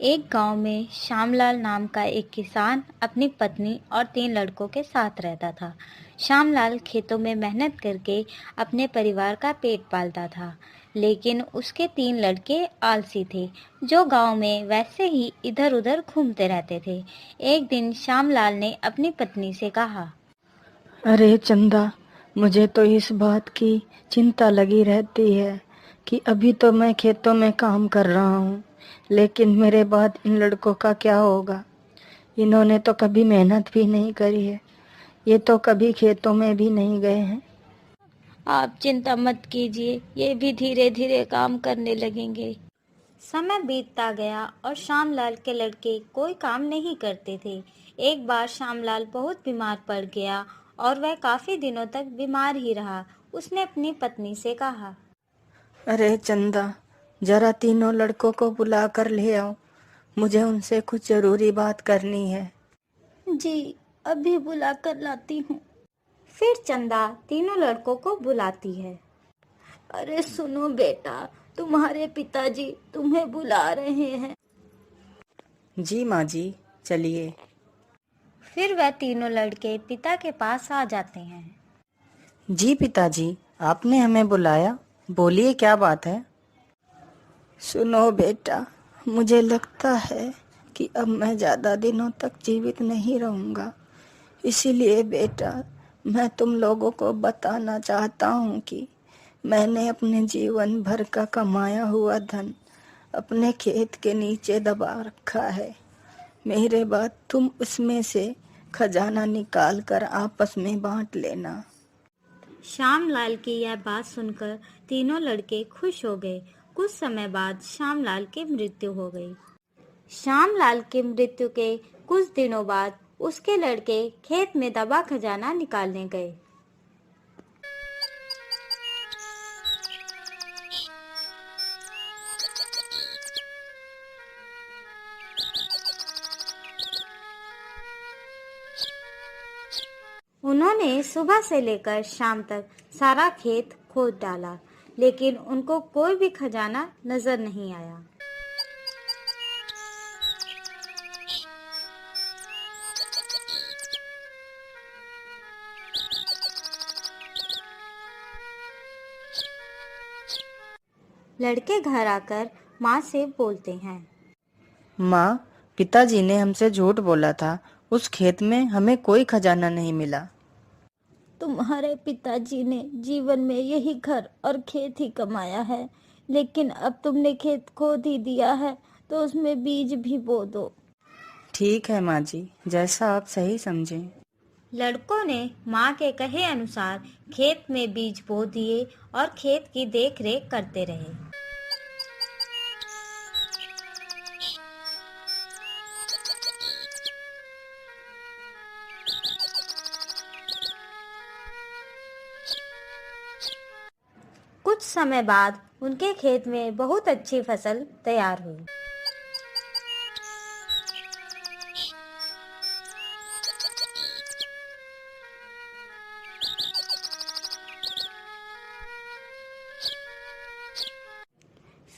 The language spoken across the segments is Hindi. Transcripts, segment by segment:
एक गांव में श्यामलाल नाम का एक किसान अपनी पत्नी और 3 लड़कों के साथ रहता था। श्यामलाल खेतों में मेहनत करके अपने परिवार का पेट पालता था, लेकिन उसके 3 लड़के आलसी थे, जो गांव में वैसे ही इधर-उधर घूमते रहते थे। एक दिन श्यामलाल ने अपनी पत्नी से कहा, अरे चंदा, मुझे तो इस बात की चिंता लगी रहती है कि अभी तो मैं खेतों में काम कर रहा हूँ, लेकिन मेरे बाद इन लड़कों का क्या होगा। इन्होंने तो कभी मेहनत भी नहीं करी है, ये तो कभी खेतों में भी नहीं गए हैं। आप चिंता मत कीजिए, ये भी धीरे-धीरे काम करने लगेंगे। समय बीतता गया और श्यामलाल के लड़के कोई काम नहीं करते थे। एक बार श्यामलाल बहुत बीमार पड़ गया और वह काफी दिनों तक बीमार ही रहा। उसने अपनी पत्नी से कहा, अरे चंदा, जरा तीनों लड़कों को बुला कर ले आओ, मुझे उनसे कुछ जरूरी बात करनी है। जी, अभी बुला कर लाती हूँ। फिर चंदा 3 लड़कों को बुलाती है। अरे सुनो बेटा, तुम्हारे पिताजी तुम्हें बुला रहे हैं। जी माँ जी, चलिए। फिर वह 3 लड़के पिता के पास आ जाते हैं। जी पिताजी, आपने हमें बुलाया, बोलिए क्या बात है। सुनो बेटा, मुझे लगता है कि अब मैं ज़्यादा दिनों तक जीवित नहीं रहूँगा। इसीलिए बेटा, मैं तुम लोगों को बताना चाहता हूँ कि मैंने अपने जीवन भर का कमाया हुआ धन अपने खेत के नीचे दबा रखा है। मेरे बाद तुम उसमें से खजाना निकाल कर आपस में बांट लेना। श्यामलाल की यह बात सुनकर 3 लड़के खुश हो गए। कुछ समय बाद श्यामलाल की मृत्यु हो गई। श्यामलाल की मृत्यु के कुछ दिनों बाद उसके लड़के खेत में दबा खजाना निकालने गए। उन्होंने सुबह से लेकर शाम तक सारा खेत खोद डाला, लेकिन उनको कोई भी खजाना नजर नहीं आया। लड़के घर आकर माँ से बोलते हैं, माँ, पिताजी ने हमसे झूठ बोला था, उस खेत में हमें कोई खजाना नहीं मिला। तुम्हारे पिताजी ने जीवन में यही घर और खेत ही कमाया है, लेकिन अब तुमने खेत खोद ही दिया है, तो उसमें बीज भी बो दो। ठीक है माँ जी, जैसा आप सही समझें। लड़कों ने माँ के कहे अनुसार खेत में बीज बो दिए और खेत की देखरेख करते रहे। कुछ समय बाद उनके खेत में बहुत अच्छी फसल तैयार हुई।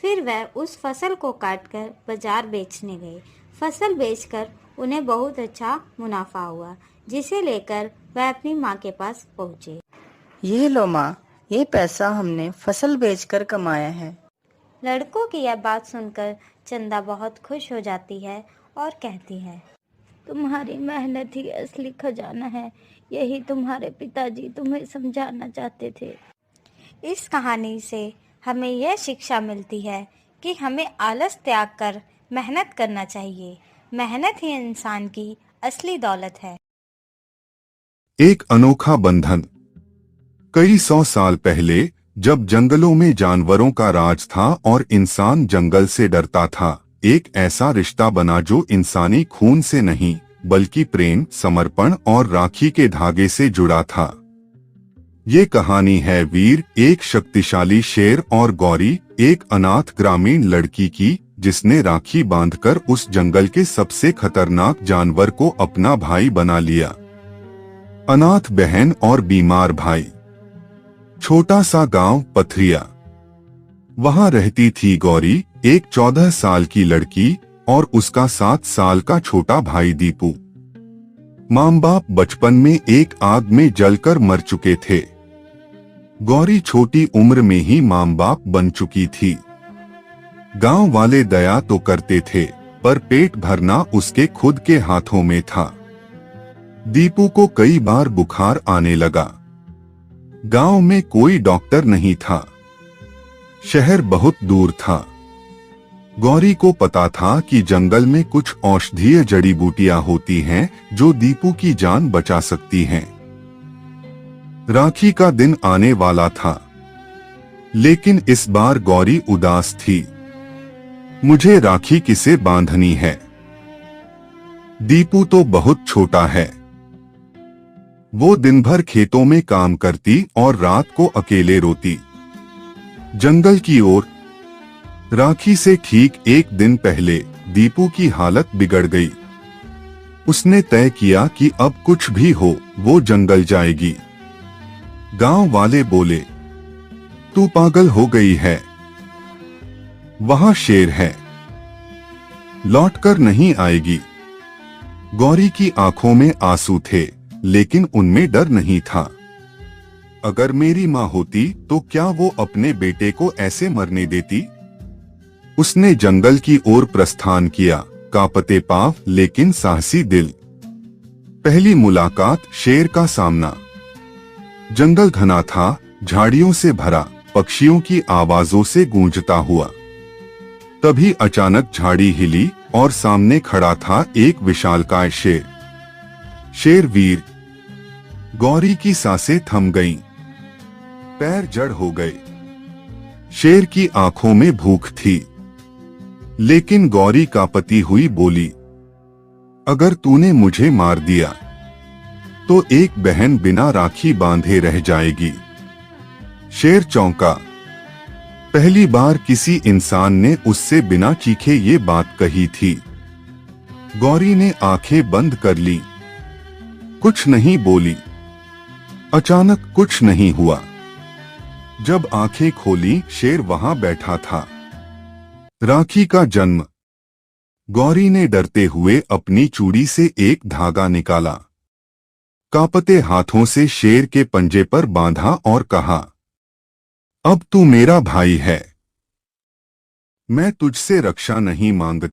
फिर वह उस फसल को काटकर बाजार बेचने गए। फसल बेचकर उन्हें बहुत अच्छा मुनाफा हुआ, जिसे लेकर वह अपनी माँ के पास पहुँचे। ये लो माँ, ये पैसा हमने फसल बेचकर कमाया है। लड़कों की यह बात सुनकर चंदा बहुत खुश हो जाती है और कहती है, तुम्हारी मेहनत ही असली खजाना है, यही तुम्हारे पिताजी तुम्हें समझाना चाहते थे। इस कहानी से हमें यह शिक्षा मिलती है कि हमें आलस त्याग कर मेहनत करना चाहिए। मेहनत ही इंसान की असली दौलत है। एक अनोखा बंधन। कई 100 साल पहले, जब जंगलों में जानवरों का राज था और इंसान जंगल से डरता था, एक ऐसा रिश्ता बना जो इंसानी खून से नहीं, बल्कि प्रेम, समर्पण और राखी के धागे से जुड़ा था। ये कहानी है वीर, एक शक्तिशाली शेर और गौरी, एक अनाथ ग्रामीण लड़की की, जिसने राखी बांधकर उस जंगल के सबसे खतरनाक जानवर को अपना भाई बना लिया। अनाथ बहन और बीमार भाई। छोटा सा गांव पथरिया। वहां रहती थी गौरी, एक 14 साल की लड़की, और उसका 7 साल का छोटा भाई दीपू। माँ बाप बचपन में एक आग में जलकर मर चुके थे। गौरी छोटी उम्र में ही माँ बाप बन चुकी थी। गांव वाले दया तो करते थे, पर पेट भरना उसके खुद के हाथों में था। दीपू को कई बार बुखार आने लगा। गांव में कोई डॉक्टर नहीं था। शहर बहुत दूर था। गौरी को पता था कि जंगल में कुछ औषधीय जड़ी बूटियां होती हैं जो दीपू की जान बचा सकती हैं। राखी का दिन आने वाला था, लेकिन इस बार गौरी उदास थी। मुझे राखी किसे बांधनी है? दीपू तो बहुत छोटा है। वो दिन भर खेतों में काम करती और रात को अकेले रोती। जंगल की ओर। राखी से ठीक एक दिन पहले दीपू की हालत बिगड़ गई। उसने तय किया कि अब कुछ भी हो वो जंगल जाएगी। गांव वाले बोले, तू पागल हो गई है, वहां शेर है, लौटकर नहीं आएगी। गौरी की आंखों में आंसू थे, लेकिन उनमें डर नहीं था। अगर मेरी माँ होती तो क्या वो अपने बेटे को ऐसे मरने देती? उसने जंगल की ओर प्रस्थान किया, कांपते पांव लेकिन साहसी दिल। पहली मुलाकात, शेर का सामना। जंगल घना था, झाड़ियों से भरा, पक्षियों की आवाजों से गूंजता हुआ। तभी अचानक झाड़ी हिली और सामने खड़ा था एक विशालकाय शेर। शेर वीर। गौरी की सांसें थम गईं, पैर जड़ हो गए। शेर की आंखों में भूख थी, लेकिन गौरी कांपती हुई बोली, अगर तूने मुझे मार दिया तो एक बहन बिना राखी बांधे रह जाएगी। शेर चौंका। पहली बार किसी इंसान ने उससे बिना चीखे ये बात कही थी। गौरी ने आंखें बंद कर ली, कुछ नहीं बोली। अचानक कुछ नहीं हुआ। जब आंखें खोली, शेर वहां बैठा था। राखी का जन्म। गौरी ने डरते हुए अपनी चूड़ी से एक धागा निकाला, कांपते हाथों से शेर के पंजे पर बांधा और कहा, अब तू मेरा भाई है। मैं तुझसे रक्षा नहीं मांगती,